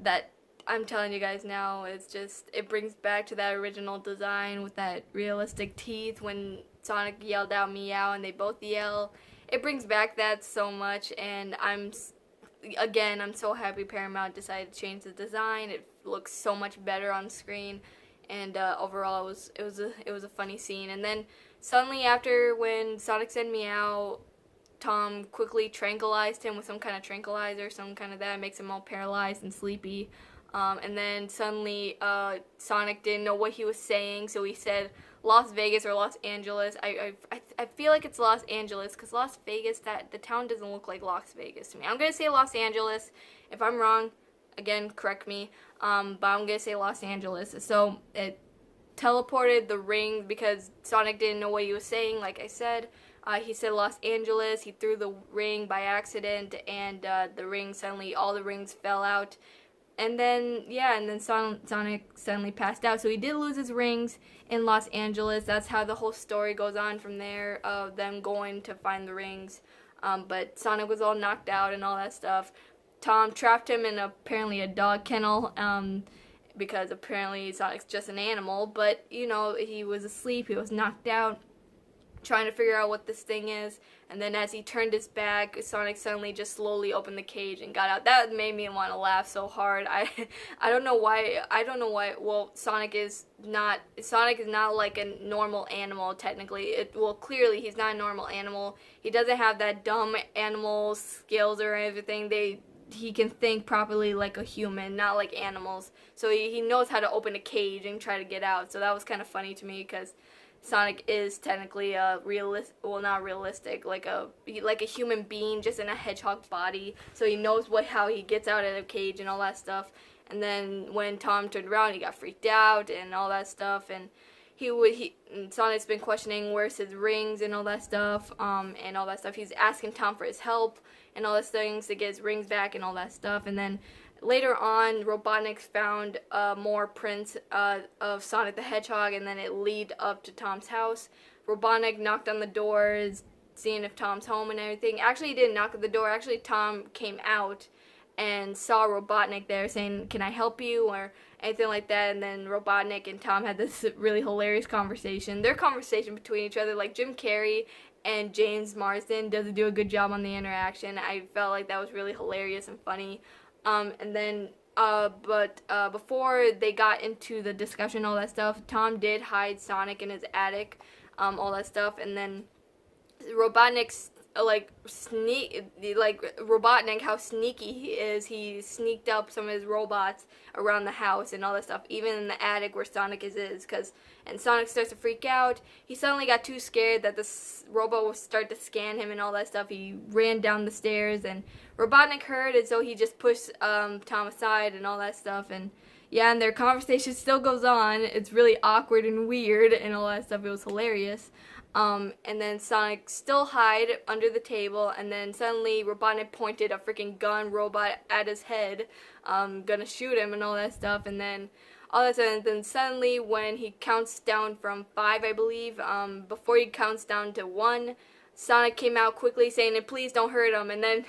that I'm telling you guys now, it's just, it brings back to that original design with that realistic teeth when Sonic yelled out meow and they both yell. It brings back that so much, and again, I'm so happy Paramount decided to change the design. It looks so much better on screen, and overall, it was a funny scene. And then suddenly, after when Sonic said meow, Tom quickly tranquilized him with some kind of tranquilizer, some kind of that makes him all paralyzed and sleepy. And then suddenly, Sonic didn't know what he was saying, so he said Las Vegas or Los Angeles. I feel like it's Los Angeles, because Las Vegas, that the town doesn't look like Las Vegas to me. I'm gonna say Los Angeles. If I'm wrong, again, correct me. But I'm gonna say Los Angeles. So it teleported the ring because Sonic didn't know what he was saying. Like I said, he said Los Angeles. He threw the ring by accident, and the ring suddenly, all the rings fell out. And then, yeah, and then Sonic suddenly passed out. So he did lose his rings in Los Angeles. That's how the whole story goes on from there, of them going to find the rings. But Sonic was all knocked out and all that stuff. Tom trapped him in apparently a dog kennel, because apparently Sonic's just an animal. But, you know, he was asleep, he was knocked out, trying to figure out what this thing is. And then as he turned his back, Sonic suddenly just slowly opened the cage and got out. That made me want to laugh so hard. I don't know why. Well, Sonic is not like a normal animal technically. Clearly he's not a normal animal. He doesn't have that dumb animal skills or everything. He can think properly like a human, not like animals. So he knows how to open a cage and try to get out. So that was kind of funny to me, because Sonic is technically a not realistic, like a human being, just in a hedgehog body. So he knows how he gets out of the cage and all that stuff. And then when Tom turned around, he got freaked out and all that stuff. And and Sonic's been questioning where's his rings and all that stuff. He's asking Tom for his help and all those things to get his rings back and all that stuff. And then later on, Robotnik found more prints of Sonic the Hedgehog, and then it lead up to Tom's house. Robotnik knocked on the doors, seeing if Tom's home and everything. Actually, he didn't knock at the door. Actually, Tom came out and saw Robotnik there, saying, "Can I help you?" or anything like that. And then Robotnik and Tom had this really hilarious conversation. Their conversation between each other, like Jim Carrey and James Marsden doesn't do a good job on the interaction. I felt like that was really hilarious and funny. Before they got into the discussion, all that stuff, Tom did hide Sonic in his attic, all that stuff, and then Robotnik's Robotnik, how sneaky he is. He sneaked up some of his robots around the house and all that stuff, even in the attic where Sonic is, and Sonic starts to freak out. He suddenly got too scared that this robot would start to scan him and all that stuff. He ran down the stairs, and Robotnik heard, and so he just pushed Tom aside and all that stuff. And yeah, and their conversation still goes on. It's really awkward and weird and all that stuff. It was hilarious. And then Sonic still hid under the table, and then suddenly Robotnik pointed a freaking gun robot at his head, gonna shoot him and all that stuff. And then all that stuff, and then suddenly when he counts down from 5, I believe, before he counts down to 1, Sonic came out quickly saying, "Please don't hurt him." And then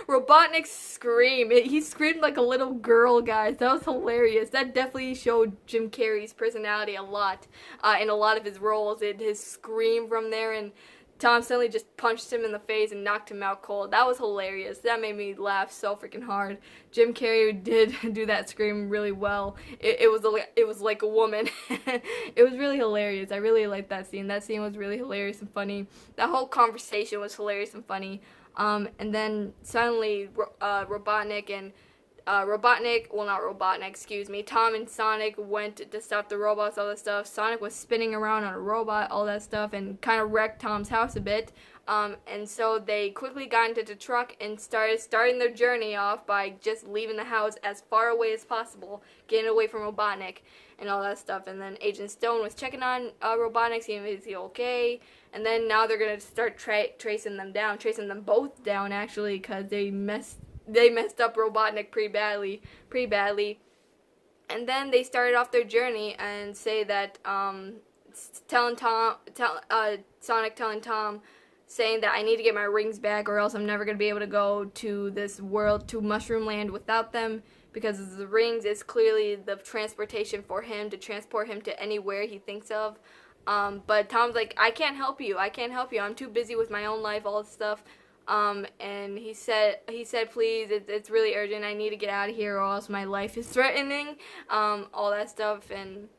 Robotnik screamed. He screamed like a little girl, guys. That was hilarious. That definitely showed Jim Carrey's personality a lot in a lot of his roles. His scream from there, and Tom suddenly just punched him in the face and knocked him out cold. That was hilarious. That made me laugh so freaking hard. Jim Carrey did do that scream really well. It was like a woman. It was really hilarious. I really liked that scene. That scene was really hilarious and funny. That whole conversation was hilarious and funny. And then suddenly, Tom and Sonic went to stop the robots, all that stuff. Sonic was spinning around on a robot, all that stuff, and kind of wrecked Tom's house a bit. And so they quickly got into the truck and starting their journey off by just leaving the house as far away as possible, getting away from Robotnik and all that stuff. And then Agent Stone was checking on Robotnik, seeing if he's okay. And then now they're gonna start tracing them both down actually, because they messed up Robotnik pretty badly. And then they started off their journey and say that Sonic telling Tom, saying that I need to get my rings back or else I'm never going to be able to go to this world, to Mushroom Land without them, because the rings is clearly the transportation for him to transport him to anywhere he thinks of. But Tom's like, I can't help you. I can't help you. I'm too busy with my own life, all this stuff. And he said, please, it's really urgent. I need to get out of here, or else my life is threatening. All that stuff and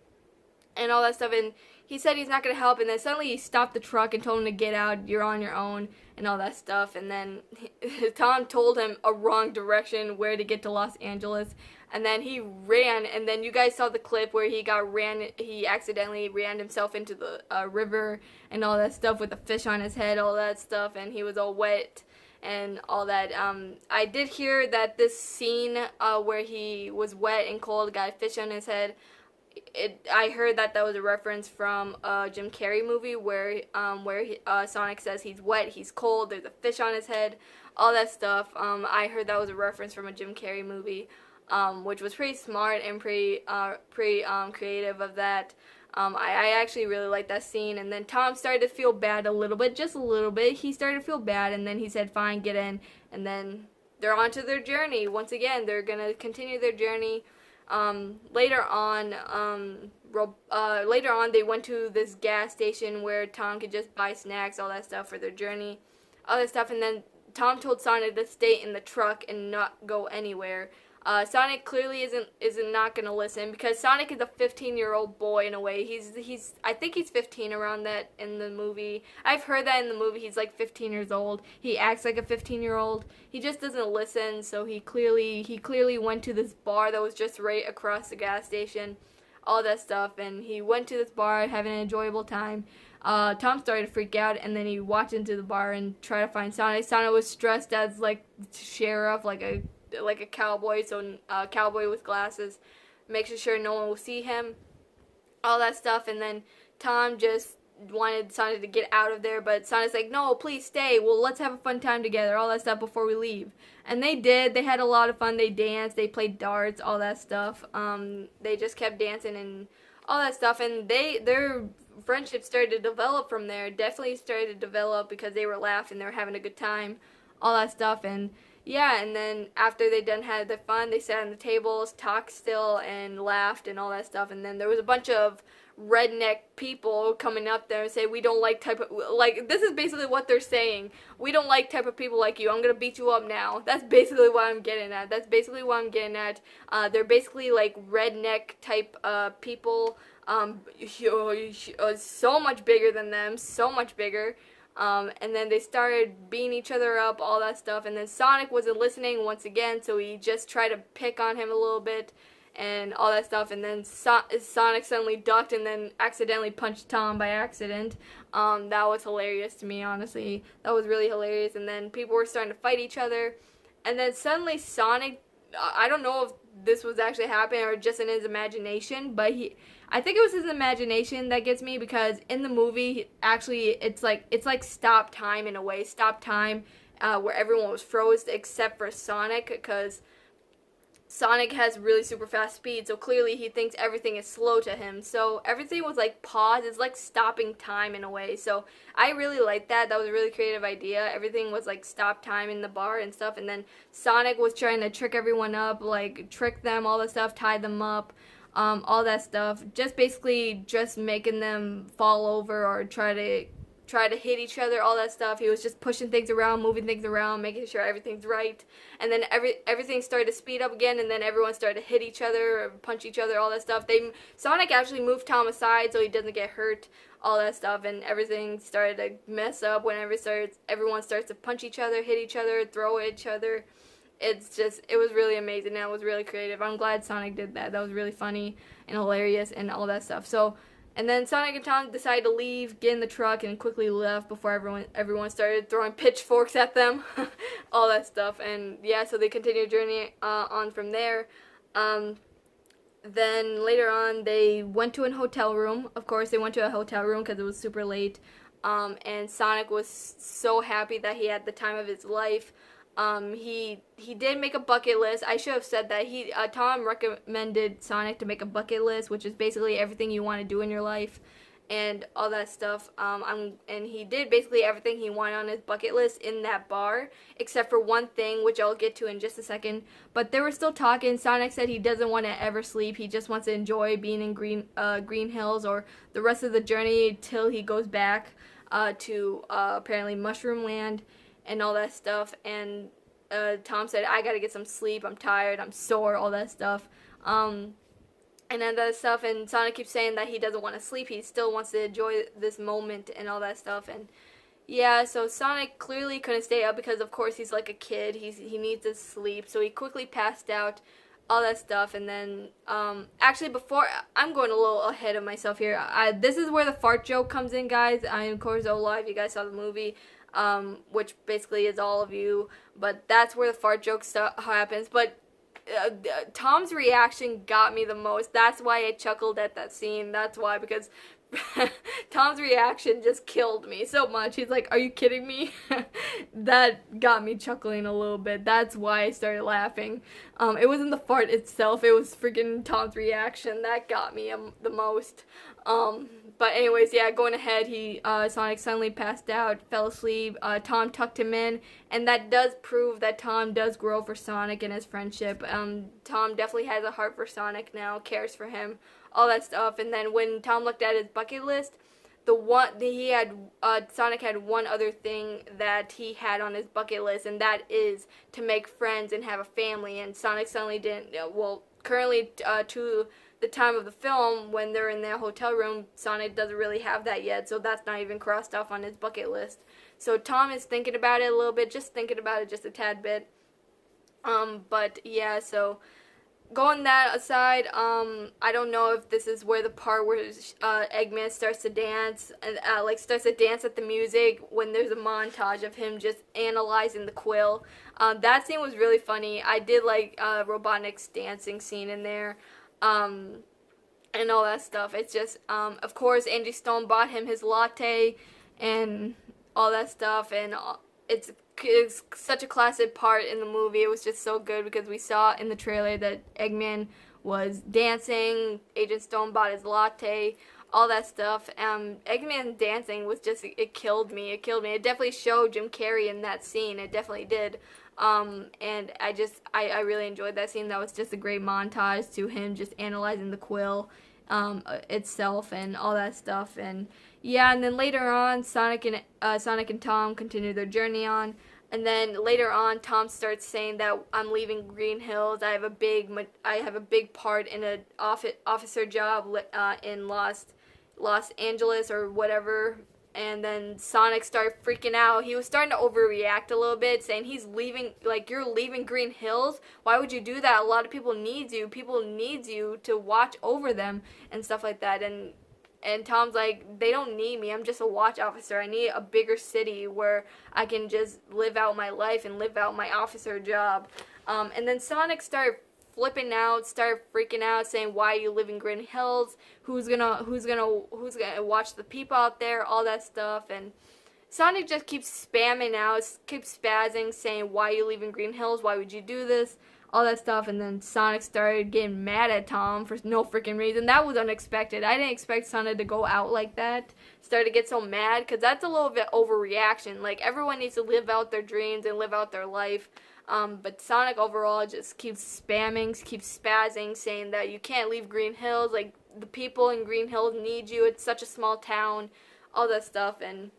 all that stuff. And he said he's not gonna help. And then suddenly he stopped the truck and told him to get out. You're on your own and all that stuff. And then Tom told him a wrong direction where to get to Los Angeles. And then he ran, and then you guys saw the clip where he accidentally ran himself into the river and all that stuff with a fish on his head, all that stuff, and he was all wet and all that. I did hear that this scene where he was wet and cold, got a fish on his head, I heard that was a reference from a Jim Carrey movie where Sonic says he's wet, he's cold, there's a fish on his head, all that stuff. I heard that was a reference from a Jim Carrey movie. Which was pretty smart and pretty creative of that. I actually really liked that scene. And then Tom started to feel bad a little bit, just a little bit. He started to feel bad, and then he said, fine, get in. And then they're on to their journey. Once again, they're going to continue their journey. Later on, they went to this gas station where Tom could just buy snacks, all that stuff for their journey, all that stuff. And then Tom told Sonic to stay in the truck and not go anywhere. Sonic clearly isn't not gonna listen, because Sonic is a 15-year-old boy in a way. I think he's 15 around that in the movie. I've heard that in the movie he's like 15 years old. He acts like a 15-year-old. He just doesn't listen. So he clearly went to this bar that was just right across the gas station, all that stuff, and he went to this bar having an enjoyable time. Tom started to freak out, and then he walked into the bar and tried to find Sonic. Sonic was dressed as like sheriff, like a cowboy, so a cowboy with glasses, making sure no one will see him, all that stuff. And then Tom just wanted Sonic to get out of there, but Sonic's like, no, please stay, well, let's have a fun time together, all that stuff before we leave. And they did. They had a lot of fun. They danced, they played darts, all that stuff. They just kept dancing and all that stuff, and their friendship started to develop from there. Definitely started to develop because they were laughing, they were having a good time, all that stuff. And yeah, and then after they done had their fun, they sat on the tables, talked still, and laughed and all that stuff. And then there was a bunch of redneck people coming up there and say, we don't like this is basically what they're saying. We don't like type of people like you. I'm gonna beat you up now. That's basically what I'm getting at. They're basically like redneck type people. So much bigger than them, so much bigger. And then they started beating each other up, all that stuff, and then Sonic wasn't listening once again, so he just tried to pick on him a little bit, and all that stuff, and then Sonic suddenly ducked and then accidentally punched Tom by accident. That was hilarious to me, honestly. That was really hilarious. And then people were starting to fight each other, and then suddenly Sonic, I don't know if this was actually happening or just in his imagination, but I think it was his imagination that gets me, because in the movie, actually, it's like stop time in a way. Stop time, where everyone was froze except for Sonic, because Sonic has really super fast speed, so clearly he thinks everything is slow to him. So everything was like paused. It's like stopping time in a way. So I really liked that. That was a really creative idea. Everything was like stop time in the bar and stuff. And then Sonic was trying to trick everyone up, like trick them, all that stuff, tie them up, all that stuff. Just basically just making them fall over or try to hit each other, all that stuff. He was just pushing things around, moving things around, making sure everything's right. And then everything started to speed up again, and then everyone started to hit each other, or punch each other, all that stuff. Sonic actually moved Tom aside so he doesn't get hurt, all that stuff, and everything started to mess up whenever everyone starts to punch each other, hit each other, throw at each other. It was really amazing, and it was really creative. I'm glad Sonic did that. That was really funny and hilarious and all that stuff. So, and then Sonic and Tom decided to leave, get in the truck, and quickly left before everyone started throwing pitchforks at them, all that stuff. And yeah, so they continued journey on from there. Then later on, they went to a hotel room. Of course, they went to a hotel room because it was super late. And Sonic was so happy that he had the time of his life. He did make a bucket list. I should have said that. Tom recommended Sonic to make a bucket list, which is basically everything you want to do in your life. and all that stuff. And he did basically everything he wanted on his bucket list in that bar, except for one thing, which I'll get to in just a second. But they were still talking. Sonic said he doesn't want to ever sleep. He just wants to enjoy being in Green Hills, or the rest of the journey till he goes back to apparently Mushroom Land and all that stuff. And Tom said, I gotta get some sleep. I'm tired. I'm sore. All that stuff. And then that stuff, and Sonic keeps saying that he doesn't want to sleep. He still wants to enjoy this moment and all that stuff. And yeah, so Sonic clearly couldn't stay up because, of course, he's like a kid. He needs to sleep. So he quickly passed out, all that stuff. And then, actually, before, I'm going a little ahead of myself here. This is where the fart joke comes in, guys. Of course, live, you guys saw the movie, which basically is all of you. But that's where the fart joke happens. But Tom's reaction got me the most. That's why I chuckled at that scene. That's why, because Tom's reaction just killed me so much. He's like, are you kidding me? That got me chuckling a little bit. That's why I started laughing. It wasn't the fart itself. It was freaking Tom's reaction. That got me the most. But anyways, yeah, going ahead, Sonic suddenly passed out, fell asleep. Tom tucked him in, and that does prove that Tom does grow for Sonic and his friendship. Tom definitely has a heart for Sonic now, cares for him, all that stuff. And then when Tom looked at his bucket list, Sonic had one other thing that he had on his bucket list, and that is to make friends and have a family. And Sonic suddenly didn't. Well, currently to the time of the film, when they're in their hotel room, Sonic doesn't really have that yet, so that's not even crossed off on his bucket list. So Tom is thinking about it a little bit, just thinking about it just a tad bit. But yeah, so going that aside, I don't know if this is where the part where Eggman starts to dance, and starts to dance at the music when there's a montage of him just analyzing the quill. That scene was really funny. I did like Robotnik's dancing scene in there. And all that stuff. It's just, of course, Angie Stone bought him his latte and all that stuff, and it's such a classic part in the movie. It was just so good because we saw in the trailer that Eggman was dancing, Agent Stone bought his latte, all that stuff. Eggman dancing was just, it killed me. It definitely showed Jim Carrey in that scene. It definitely did. And I really enjoyed that scene. That was just a great montage to him just analyzing the quill itself and all that stuff. And yeah, and then later on, Sonic and Tom continue their journey on. And then later on, Tom starts saying that I'm leaving Green Hills. I have a big part in an officer job in Los Angeles or whatever. And then Sonic started freaking out. He was starting to overreact a little bit, saying he's leaving, like, you're leaving Green Hills? Why would you do that? A lot of people need you. People need you to watch over them and stuff like that. And Tom's like, they don't need me. I'm just a watch officer. I need a bigger city where I can just live out my life and live out my officer job. And then Sonic started flipping out, started freaking out, saying, why you live in Green Hills? Who's gonna watch the people out there? All that stuff. And Sonic just keeps spamming out, keeps spazzing, saying, why you leaving Green Hills? Why would you do this? All that stuff. And then Sonic started getting mad at Tom for no freaking reason. That was unexpected. I didn't expect Sonic to go out like that. Started to get so mad, because that's a little bit overreaction. Like, everyone needs to live out their dreams and live out their life. But Sonic overall just keeps spamming, keeps spazzing, saying that you can't leave Green Hills. Like, the people in Green Hills need you. It's such a small town. All that stuff. And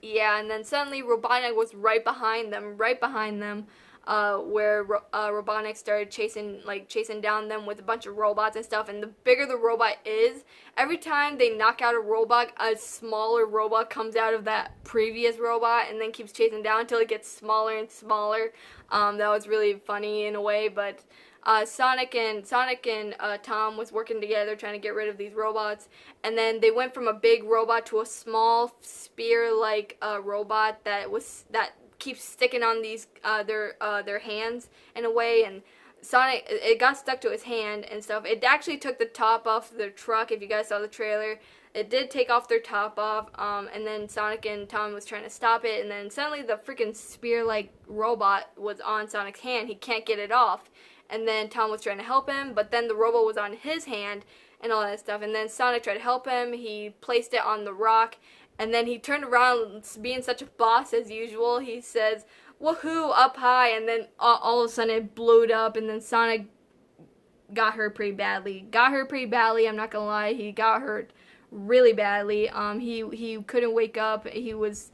yeah, and then suddenly Robotnik was right behind them, where Robotnik started chasing down them with a bunch of robots and stuff. And the bigger the robot is, every time they knock out a robot, a smaller robot comes out of that previous robot and then keeps chasing down until it gets smaller and smaller. That was really funny in a way. But Sonic and Tom was working together trying to get rid of these robots, and then they went from a big robot to a small spear-like robot that keeps sticking on these their hands in a way. And Sonic, it got stuck to his hand and stuff. It actually took the top off their truck. If you guys saw the trailer, it did take off their top off. And then Sonic and Tom was trying to stop it, and then suddenly the freaking spear-like robot was on Sonic's hand. He can't get it off. and then Tom was trying to help him, but then the robot was on his hand and all that stuff, and then Sonic tried to help him. He placed it on the rock, and then he turned around, being such a boss as usual. He says, "Woohoo, up high," and then all of a sudden it blew up, and then Sonic got hurt pretty badly. I'm not gonna lie, he got hurt really badly. He couldn't wake up. He was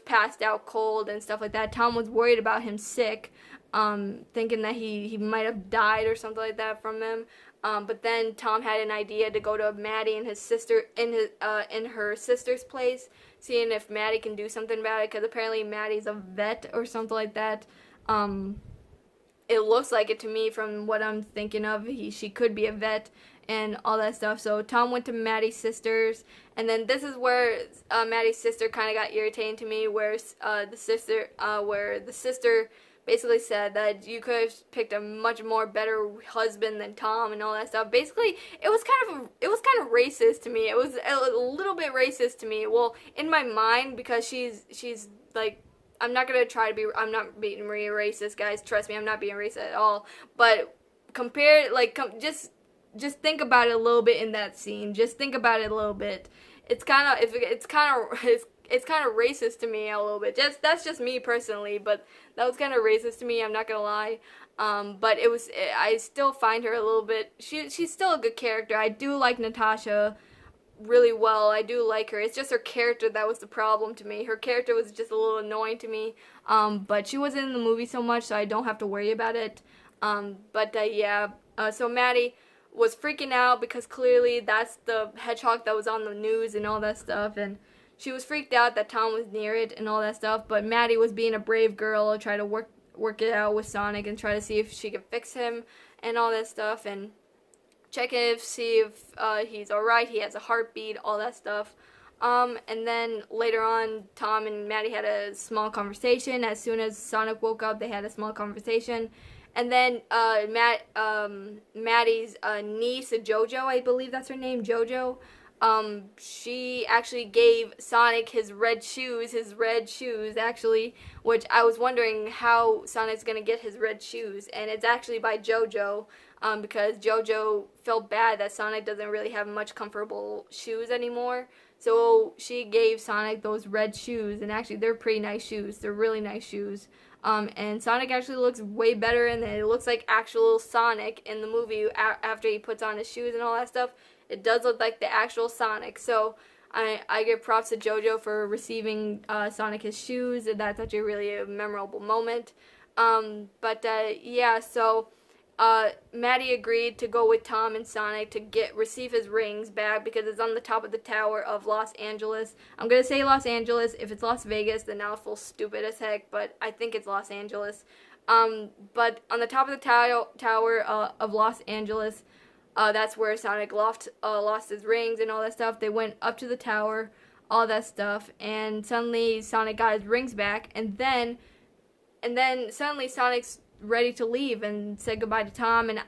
passed out cold and stuff like that. Tom was worried about him sick, thinking that he might have died or something like that from him. But then Tom had an idea to go to Maddie and his sister in her sister's place, seeing if Maddie can do something about it, because apparently Maddie's a vet or something like that. It looks like it to me from what I'm thinking of. She could be a vet and all that stuff. So Tom went to Maddie's sister's, and then this is where Maddie's sister kind of got irritating to me, where the sister basically said that you could have picked a much more better husband than Tom and all that stuff. Basically, it was kind of racist to me. It was a little bit racist to me. Well, in my mind, because she's like, I'm not being racist, guys. Trust me, I'm not being racist at all. But just think about it a little bit in that scene. Just think about it a little bit. It's kind of racist to me a little bit. That's just me personally, but that was kind of racist to me. I'm not gonna lie. But I still find her a little bit. She's still a good character. I do like Natasha really well. I do like her. It's just her character that was the problem to me. Her character was just a little annoying to me. But she wasn't in the movie so much, so I don't have to worry about it. So Maddie was freaking out because clearly that's the hedgehog that was on the news and all that stuff, and she was freaked out that Tom was near it and all that stuff. But Maddie was being a brave girl, try to work it out with Sonic and try to see if she could fix him and all that stuff, and see if he's alright, he has a heartbeat, all that stuff. And then later on, Tom and Maddie had a small conversation. As soon as Sonic woke up, they had a small conversation. And then Maddie's niece, JoJo, I believe that's her name, JoJo, she actually gave Sonic his red shoes actually, which I was wondering how Sonic's gonna get his red shoes, and it's actually by JoJo, because JoJo felt bad that Sonic doesn't really have much comfortable shoes anymore, so she gave Sonic those red shoes, and actually they're pretty nice shoes. They're really nice shoes. And Sonic actually looks way better, and it looks like actual Sonic in the movie after he puts on his shoes and all that stuff. It does look like the actual Sonic. So I give props to JoJo for receiving Sonic his shoes. That's actually really a memorable moment. So Maddie agreed to go with Tom and Sonic to receive his rings back because it's on the top of the tower of Los Angeles. I'm gonna say Los Angeles. If it's Las Vegas, then now I feel stupid as heck, but I think it's Los Angeles. But on the top of the tower of Los Angeles, that's where Sonic lost his rings and all that stuff. They went up to the tower, all that stuff, and suddenly Sonic got his rings back, and then suddenly Sonic's ready to leave and said goodbye to Tom, and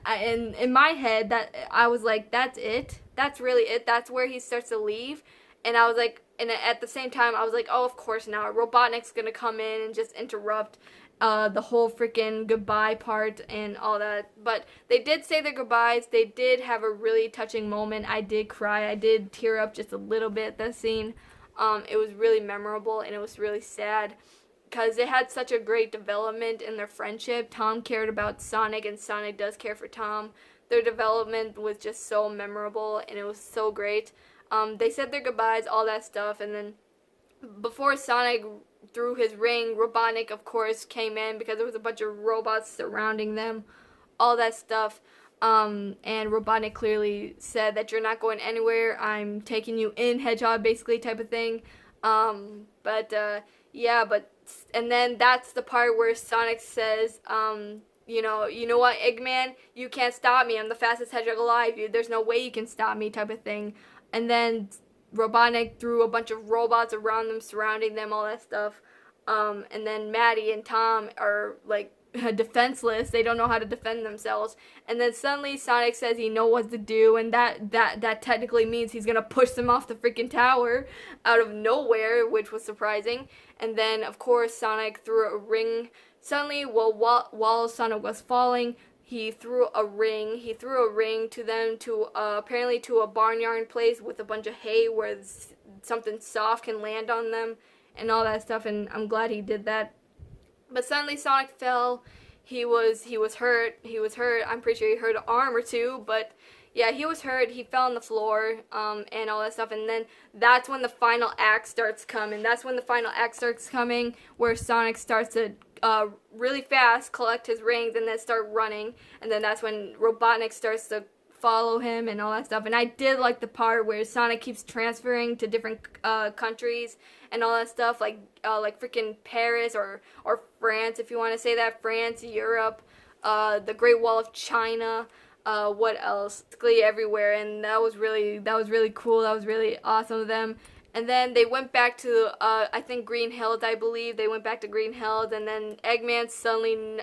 in my head that I was like, that's it, that's really it, that's where he starts to leave, and I was like, and at the same time I was like, oh, of course now Robotnik's gonna come in and just interrupt the whole freaking goodbye part and all that. But they did say their goodbyes. They did have a really touching moment. I did cry. I did tear up just a little bit at that scene. It was really memorable, and it was really sad because they had such a great development in their friendship. Tom cared about Sonic, and Sonic does care for Tom. Their development was just so memorable, and it was so great. They said their goodbyes, all that stuff, and then before Sonic threw his ring, Robotnik, of course, came in because there was a bunch of robots surrounding them, all that stuff. And Robotnik clearly said that you're not going anywhere, I'm taking you in, Hedgehog, basically, type of thing. And then that's the part where Sonic says, you know what, Eggman, you can't stop me, I'm the fastest hedgehog alive, there's no way you can stop me, type of thing. And then Robotnik threw a bunch of robots around them, surrounding them, all that stuff. And then Maddie and Tom are, like, defenseless. They don't know how to defend themselves. And then suddenly Sonic says he knows what to do, and that technically means he's gonna push them off the freaking tower out of nowhere, which was surprising. And then, of course, Sonic threw a ring. Suddenly, while Sonic was falling, he threw a ring. He threw a ring to them to apparently to a barnyard place with a bunch of hay where something soft can land on them and all that stuff. And I'm glad he did that. But suddenly Sonic fell. He was hurt. He was hurt. I'm pretty sure he hurt an arm or two, but yeah, he was hurt. He fell on the floor, and all that stuff. And then that's when the final act starts coming. Where Sonic starts to really fast collect his rings and then start running. And then that's when Robotnik starts to follow him and all that stuff. And I did like the part where Sonic keeps transferring to different countries and all that stuff, like freaking Paris or France, if you want to say that. France, Europe, the Great Wall of China. What else? Basically everywhere, and that was really cool. That was really awesome of them. And then they went back to I think Green Hills, I believe. They went back to Green Hills, and then Eggman suddenly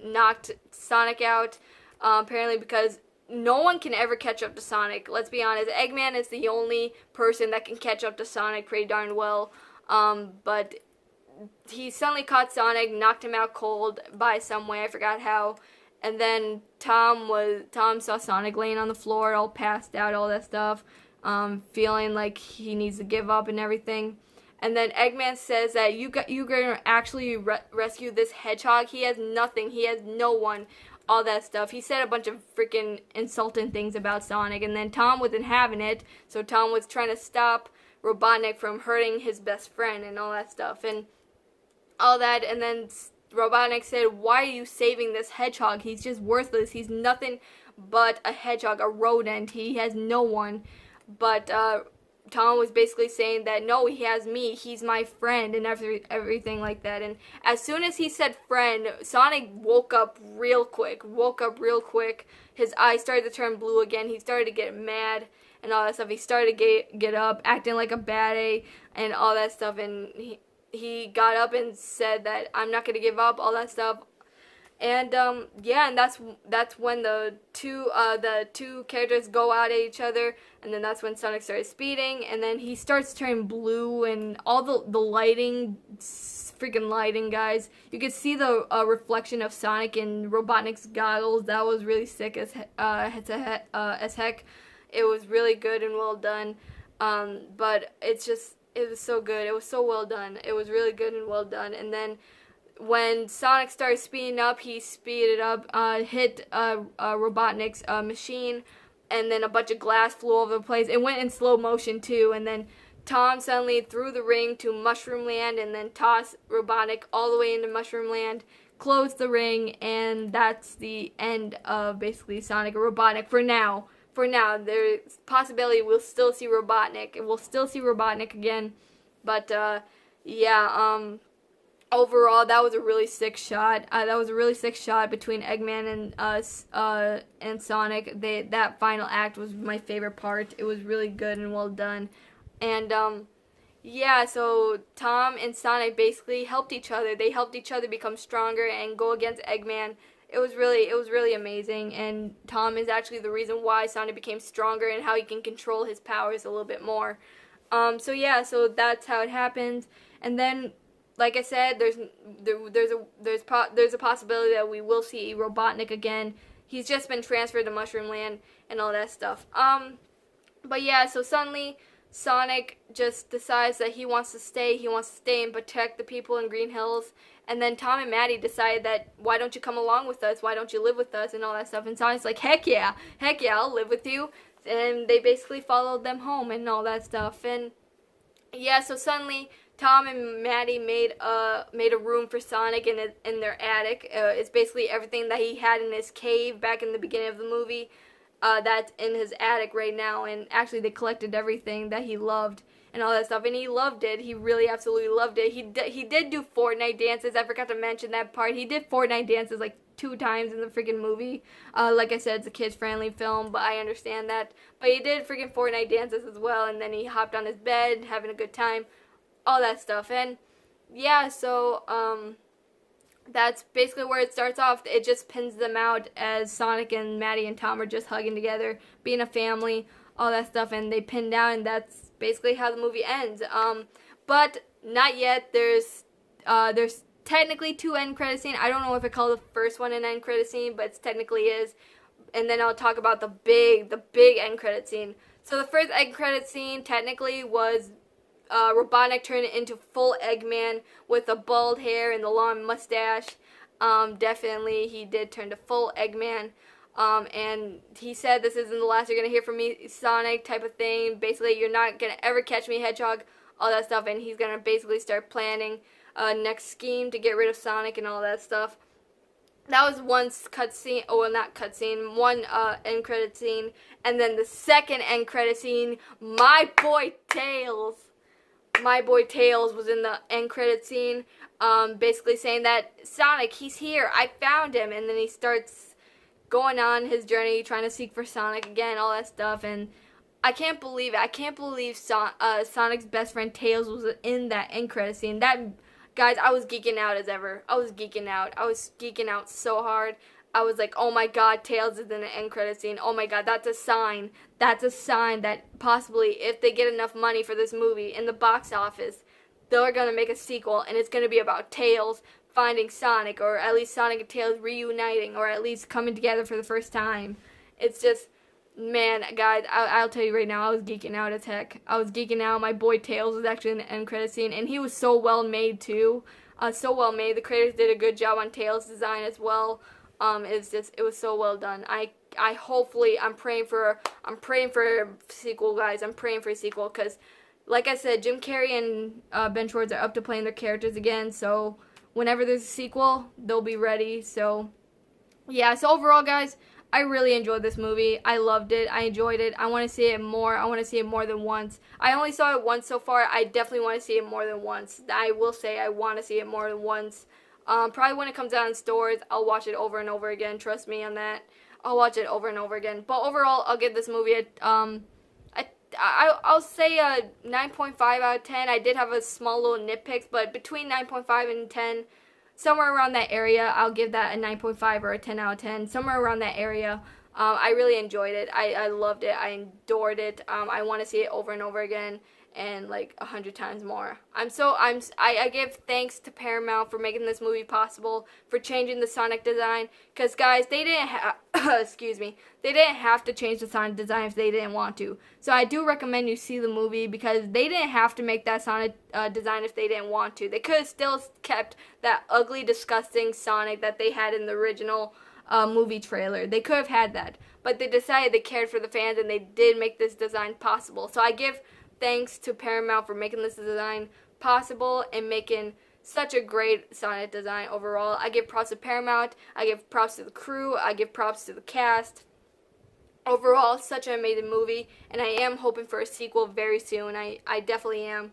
knocked Sonic out. Apparently because no one can ever catch up to Sonic. Let's be honest. Eggman is the only person that can catch up to Sonic pretty darn well. But he suddenly caught Sonic, knocked him out cold by some way. I forgot how. And then Tom saw Sonic laying on the floor, all passed out, all that stuff, feeling like he needs to give up and everything. And then Eggman says that you're gonna actually rescue this hedgehog. He has nothing. He has no one. All that stuff. He said a bunch of freaking insulting things about Sonic, and then Tom wasn't having it. So Tom was trying to stop Robotnik from hurting his best friend and all that stuff and all that. And then Robotnik said, "Why are you saving this hedgehog? He's just worthless. He's nothing but a hedgehog, a rodent. He has no one." But Tom was basically saying that, no, he has me. He's my friend and everything like that. And as soon as he said friend, Sonic woke up real quick. His eyes started to turn blue again. He started to get mad and all that stuff. He started to get up, acting like a bad A and all that stuff. And he got up and said that I'm not going to give up, all that stuff. And yeah, and that's when the two characters go out at each other, and then that's when Sonic started speeding, and then he starts turning blue, and all the lighting, freaking lighting, guys. You could see the reflection of Sonic in Robotnik's goggles. That was really sick as heck. It was really good and well done. But it was so good. It was so well done. It was really good and well done. And then when Sonic started speeding up, he speeded up, hit Robotnik's machine, and then a bunch of glass flew over the place. It went in slow motion too, and then Tom suddenly threw the ring to Mushroom Land and then tossed Robotnik all the way into Mushroom Land, closed the ring, and that's the end of basically Sonic and Robotnik for now. There's possibility we'll still see Robotnik. We'll still see Robotnik again, but yeah. Overall, that was a really sick shot. Between Eggman and Sonic. That final act was my favorite part. It was really good and well done. And yeah, so Tom and Sonic basically helped each other. They helped each other become stronger and go against Eggman. It was really amazing. And Tom is actually the reason why Sonic became stronger and how he can control his powers a little bit more. So yeah, so that's how it happens. And then, like I said, there's a possibility that we will see Robotnik again. He's just been transferred to Mushroom Land and all that stuff. But yeah, so suddenly Sonic just decides that he wants to stay. He wants to stay and protect the people in Green Hills. And then Tom and Maddie decide that, why don't you come along with us? Why don't you live with us and all that stuff? And Sonic's like, heck yeah, I'll live with you. And they basically followed them home and all that stuff. And yeah, so suddenly Tom and Maddie made a room for Sonic in their attic. It's basically everything that he had in his cave back in the beginning of the movie. That's in his attic right now. And actually, they collected everything that he loved and all that stuff. And he loved it. He really absolutely loved it. He did do Fortnite dances. I forgot to mention that part. He did Fortnite dances like 2 times in the freaking movie. Like I said, it's a kids-friendly film, but I understand that. But he did freaking Fortnite dances as well. And then he hopped on his bed, having a good time. All that stuff. And yeah, so that's basically where it starts off. It just pins them out as Sonic and Maddie and Tom are just hugging together, being a family, all that stuff, and they pin down, and that's basically how the movie ends. But not yet. There's 10 technically 2 end credit scene. I don't know if I call the first one an end credit scene, but it technically is. And then I'll talk about the big end credit scene. So the first end credit scene technically was Robotnik turned into full Eggman with the bald hair and the long mustache. Definitely he did turn to full Eggman. And he said, "This isn't the last you're going to hear from me, Sonic," type of thing. Basically, "You're not going to ever catch me, Hedgehog," all that stuff. And he's going to basically start planning next scheme to get rid of Sonic and all that stuff. That was one cutscene, oh, well, not cutscene, one end credit scene. And then the second end credit scene, my boy Tails was in the end credit scene, basically saying that, "Sonic, he's here, I found him." And then he starts going on his journey, trying to seek for Sonic again, all that stuff. And I can't believe it. I can't believe Sonic's best friend Tails was in that end credit scene. Guys, I was geeking out as ever. I was geeking out so hard. I was like, "Oh my god, Tails is in the end credit scene. Oh my god, that's a sign. That's a sign that possibly if they get enough money for this movie in the box office, they're going to make a sequel, and it's going to be about Tails finding Sonic, or at least Sonic and Tails reuniting, or at least coming together for the first time." It's just, man, guys, I'll tell you right now, I was geeking out as heck. I was geeking out. My boy Tails was actually in the end credit scene, and he was so well made too. So well made. The creators did a good job on Tails' design as well. It was so well done. I'm praying for a sequel, guys. I'm praying for a sequel, because, like I said, Jim Carrey and Ben Schwartz are up to playing their characters again. So whenever there's a sequel, they'll be ready. So yeah. So overall, guys, I really enjoyed this movie. I loved it. I enjoyed it. I want to see it more. I want to see it more than once. I only saw it once so far. I definitely want to see it more than once. I will say I want to see it more than once. Probably when it comes out in stores, I'll watch it over and over again. Trust me on that. I'll watch it over and over again. But overall, I'll give this movie I'll say a 9.5 out of 10. I did have a small little nitpicks, but between 9.5 and 10, somewhere around that area, I'll give that a 9.5 or a 10 out of 10. Somewhere around that area. I really enjoyed it. I loved it. I adored it. I want to see it over and over again, and like 100 times more. I give thanks to Paramount for making this movie possible, for changing the Sonic design, because guys, they didn't they didn't have to change the Sonic design if they didn't want to. So I do recommend you see the movie, because they didn't have to make that Sonic design if they didn't want to. They could have still kept that ugly, disgusting Sonic that they had in the original movie trailer. They could have had that, but they decided they cared for the fans, and they did make this design possible. So I give thanks to Paramount for making this design possible and making such a great Sonic design overall. I give props to Paramount. I give props to the crew. I give props to the cast. Overall, such an amazing movie, and I am hoping for a sequel very soon. I definitely am.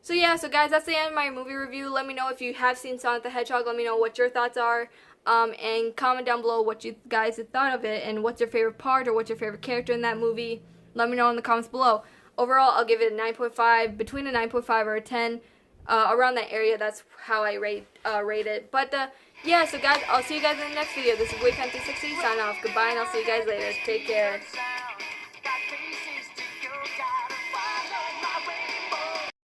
So yeah, so guys, that's the end of my movie review. Let me know if you have seen Sonic the Hedgehog. Let me know what your thoughts are. And comment down below what you guys have thought of it, and what's your favorite part or what's your favorite character in that movie. Let me know in the comments below. Overall, I'll give it a 9.5, between a 9.5 or a 10, around that area. That's how I rate it. But yeah, so guys, I'll see you guys in the next video. This is Wayfan360 signing off. Goodbye, and I'll see you guys later. Take care.